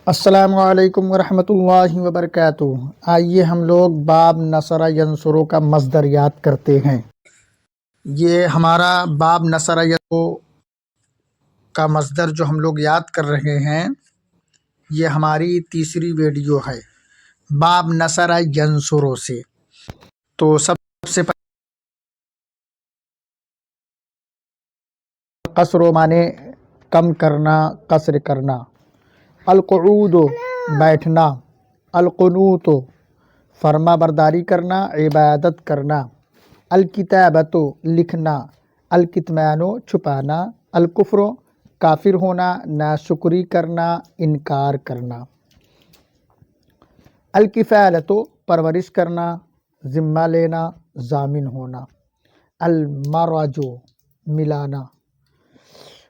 السلام علیکم ورحمۃ اللہ وبرکاتہ۔ آئیے ہم لوگ باب نصر ینصر کا مصدر یاد کرتے ہیں۔ یہ ہمارا باب نصر ینصر کا مصدر جو ہم لوگ یاد کر رہے ہیں، یہ ہماری تیسری ویڈیو ہے باب نصر ینصر سے۔ تو سب سے پہلے قصر معنی کم کرنا، قصر کرنا۔ القعود بیٹھنا، القنوت فرما برداری کرنا، عبادت کرنا، الکتابت لکھنا، الکتمان چھپانا، الکفر کافر ہونا، ناشکری کرنا، انکار کرنا، الکفالت پرورش کرنا، ذمہ لینا، ضامن ہونا، المرج ملانا۔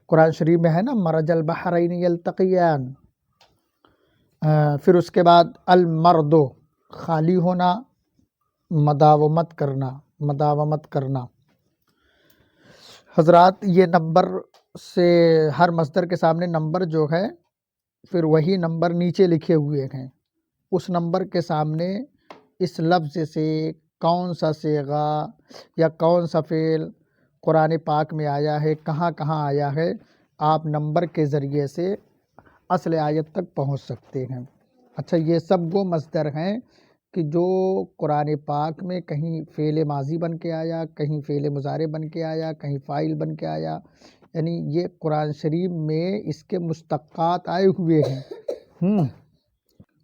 قرآن شریف میں ہے نا مرج البحرین یلتقیان۔ پھر اس کے بعد المرد خالی ہونا، مداومت کرنا۔ حضرات یہ نمبر سے ہر مصدر کے سامنے نمبر جو ہے پھر وہی نمبر نیچے لکھے ہوئے ہیں، اس نمبر کے سامنے اس لفظ سے کون سا صیغہ یا کون سا فعل قرآن پاک میں آیا ہے، کہاں کہاں آیا ہے، آپ نمبر کے ذریعے سے اصل آیت تک پہنچ سکتے ہیں۔ اچھا، یہ سب وہ مصدر ہیں کہ جو قرآن پاک میں کہیں فعل ماضی بن کے آیا، کہیں فعل مضارع بن کے آیا، کہیں فاعل بن کے آیا، یعنی یہ قرآن شریف میں اس کے مشتقات آئے ہوئے ہیں۔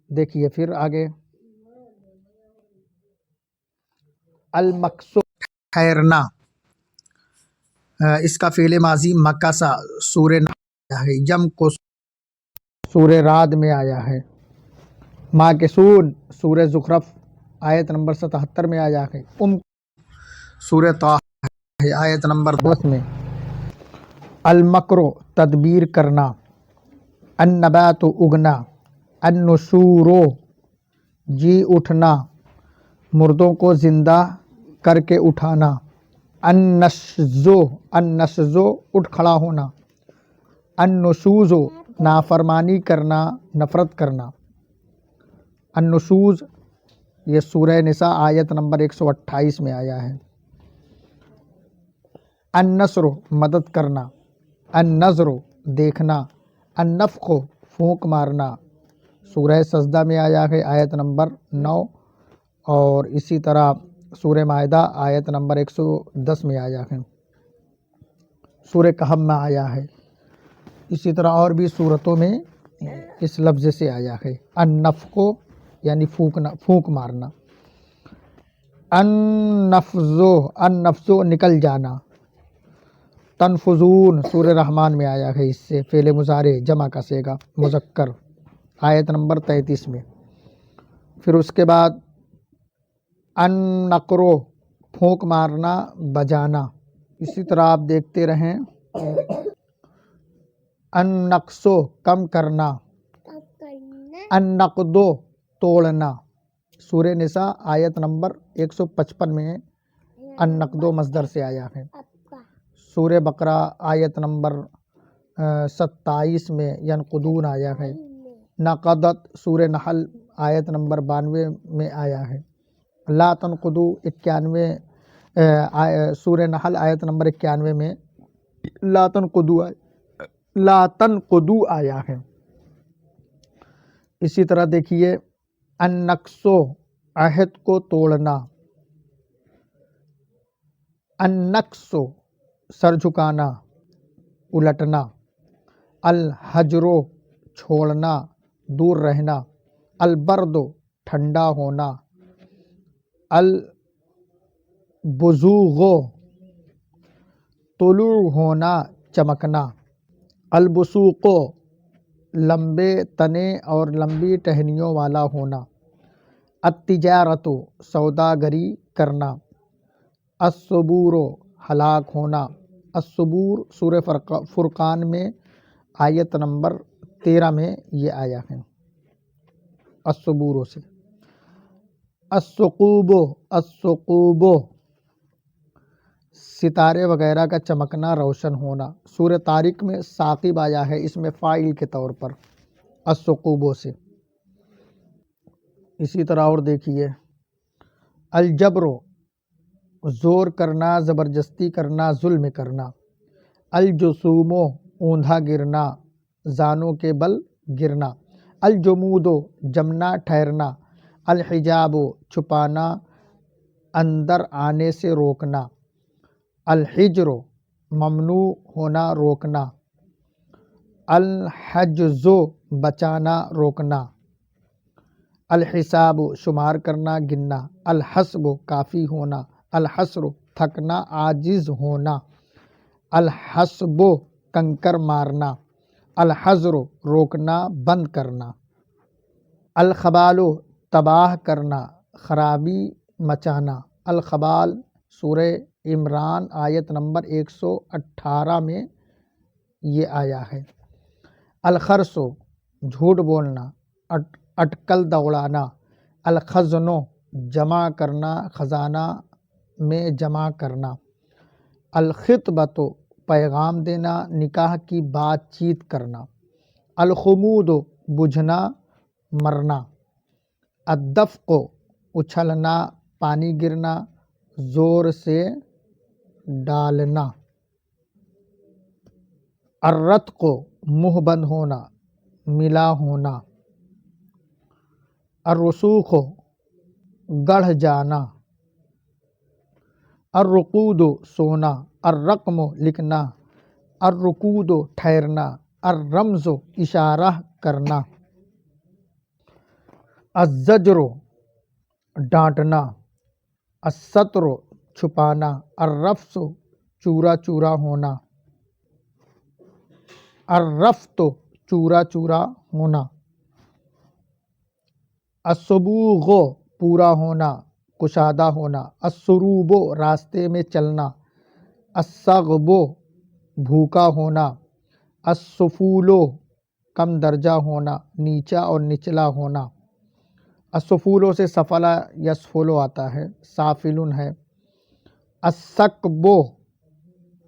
دیکھیے پھر آگے، المکسو ٹھہرنا، اس کا فعل ماضی مکسا سورہ آیا ہے، یم کو سورہ رعد میں آیا ہے، ماکسون سورہ زخرف آیت نمبر 77 میں آیا ہے، سورہ طٰہٰ ہے آیت نمبر 10 میں، المکر تدبیر کرنا، النبات اگنا، النشور جی اٹھنا، مردوں کو زندہ کر کے اٹھانا، النشز اٹھ کھڑا ہونا، النشوز نافرمانی کرنا، نفرت کرنا، النشوز یہ سورہ نساء آیت نمبر 128 میں آیا ہے، النصر مدد کرنا، النظر دیکھنا، النفخ پھونک مارنا، سورہ سجدہ میں آیا ہے آیت نمبر 9، اور اسی طرح سورہ مائدہ آیت نمبر 110 میں آیا ہے، سورہ کہف میں آیا ہے، اسی طرح اور بھی صورتوں میں اس لفظ سے آیا ہے، النفخ یعنی پھونک مارنا، النفذ نکل جانا، تنفذون سورہ رحمان میں آیا ہے، اس سے فعل مضارع جمع کا صیغہ مذکر آیت نمبر 33 میں۔ پھر اس کے بعد النقر پھونک مارنا، بجانا، اسی طرح آپ دیکھتے رہیں، النقص کم کرنا، النقد توڑنا، سورہ نساء آیت نمبر 155 میں النقد مصدر سے آیا ہے، سورہ بقرہ آیت نمبر 27 میں ینقدون آیا ہے، نقدت سورہ نحل آیت نمبر 92 میں آیا ہے، لا تنقدو 91 سورہ نحل آیت نمبر 91 میں لا تنقدو آیا ہے۔ اسی طرح دیکھیے، النقص عہد کو توڑنا، النقص سر جھکانا، الٹنا، الحجر چھوڑنا، دور رہنا، البرد ٹھنڈا ہونا، البزوغ طلوع ہونا، چمکنا، البسوق لمبے تنے اور لمبی ٹہنیوں والا ہونا، التجارت سوداگری کرنا، الصبور ہلاک ہونا، الصبور سورہ فرقان میں آیت نمبر 13 میں یہ آیا ہے، الصبور سے، الثقوب ستارے وغیرہ کا چمکنا، روشن ہونا، سورہ طارق میں ثاقب آیا ہے، اس میں فاعل کے طور پر، الثقوبوں سے۔ اسی طرح اور دیکھیے، الجبر زور کرنا، زبردستی کرنا، ظلم کرنا۔ الجسوم اوندھا گرنا، زانوں کے بل گرنا۔ الجمود جمنا، ٹھہرنا۔ الحجاب چھپانا، اندر آنے سے روکنا۔ الحجر ممنوع ہونا، روکنا۔ الحجز بچانا، روکنا۔ الحساب شمار کرنا، گننا۔ الحسب کافی ہونا۔ الحسر تھکنا، عاجز ہونا۔ الحسب کنکر مارنا۔ الحظر روکنا، بند کرنا۔ الخبال تباہ کرنا، خرابی مچانا۔ الخبال سورہ عمران آیت نمبر 118 میں یہ آیا ہے۔ الخرس جھوٹ بولنا، اٹکل دوڑانا۔ الخزن جمع کرنا، خزانہ میں جمع کرنا۔ الخطبۃ پیغام دینا، نکاح کی بات چیت کرنا۔ الخمود بجھنا، مرنا۔ الدفق اچھلنا، پانی گرنا، زور سے ڈالنا۔ الرتق منہ بند ہونا، ملا ہونا۔ الرسوخ گڑھ جانا۔ الرقود سونا۔ الرقم لکھنا۔ الرکود ٹھہرنا۔ الرمز اشارہ کرنا۔ الزجر ڈانٹنا۔ الستر چھپانا۔ الرفس چورا چورا ہونا۔ الرفت چورا چورا ہونا۔ الصبوغ پورا ہونا، کشادہ ہونا۔ السروب راستے میں چلنا۔ الصغب بھوکا ہونا۔ السفول کم درجہ ہونا، نیچا اور نچلا ہونا۔ السفول سے سفل یسفل آتا ہے، سافل ہے۔ السکب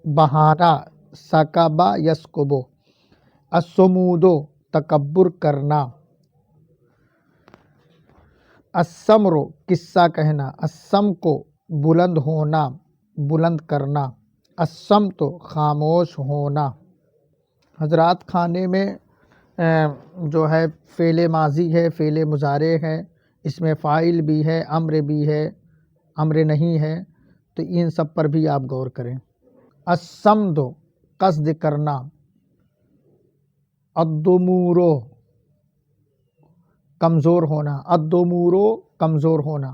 بہانا، سکب یسکب۔ الصمود تکبر کرنا۔ السمر قصہ کہنا۔ السمک بلند ہونا، بلند کرنا۔ الصمت خاموش ہونا۔ حضرات کھانے میں جو ہے فعل ماضی ہے، فعل مضارع ہے، اس میں فاعل بھی ہے، امر بھی ہے، امر نہیں ہے، تو ان سب پر بھی آپ غور کریں۔ الصمد قصد کرنا۔ الضمور کمزور ہونا۔ الضمور کمزور ہونا۔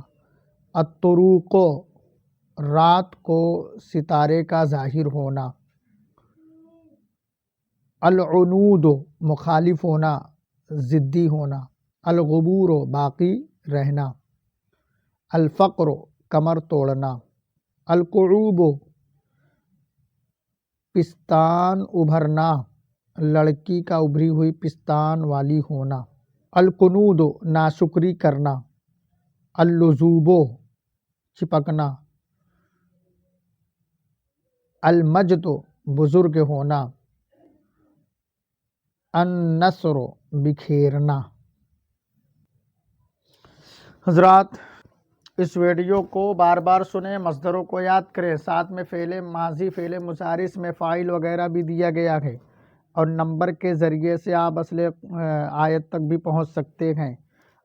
الطروق رات کو ستارے کا ظاہر ہونا۔ العنود مخالف ہونا، ضدی ہونا۔ الغبور باقی رہنا۔ الفقر کمر توڑنا۔ القعوب پستان ابھرنا، لڑکی کا ابھری ہوئی پستان والی ہونا۔ القنود ناشکری کرنا۔ اللزوب چپکنا۔ المجد بزرگ ہونا۔ النثر بکھیرنا۔ حضرات اس ویڈیو کو بار بار سنیں، مصدروں کو یاد کریں، ساتھ میں فعل ماضی، فعل مضارع میں فاعل وغیرہ بھی دیا گیا ہے، اور نمبر کے ذریعے سے آپ اصل آیت تک بھی پہنچ سکتے ہیں،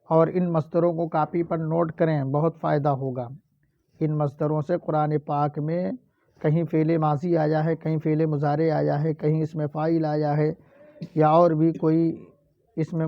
اور ان مصدروں کو کاپی پر نوٹ کریں، بہت فائدہ ہوگا۔ ان مصدروں سے قرآن پاک میں کہیں فعل ماضی آیا ہے، کہیں فعل مضارع آیا ہے، کہیں اس میں فاعل آیا ہے، یا اور بھی کوئی اس میں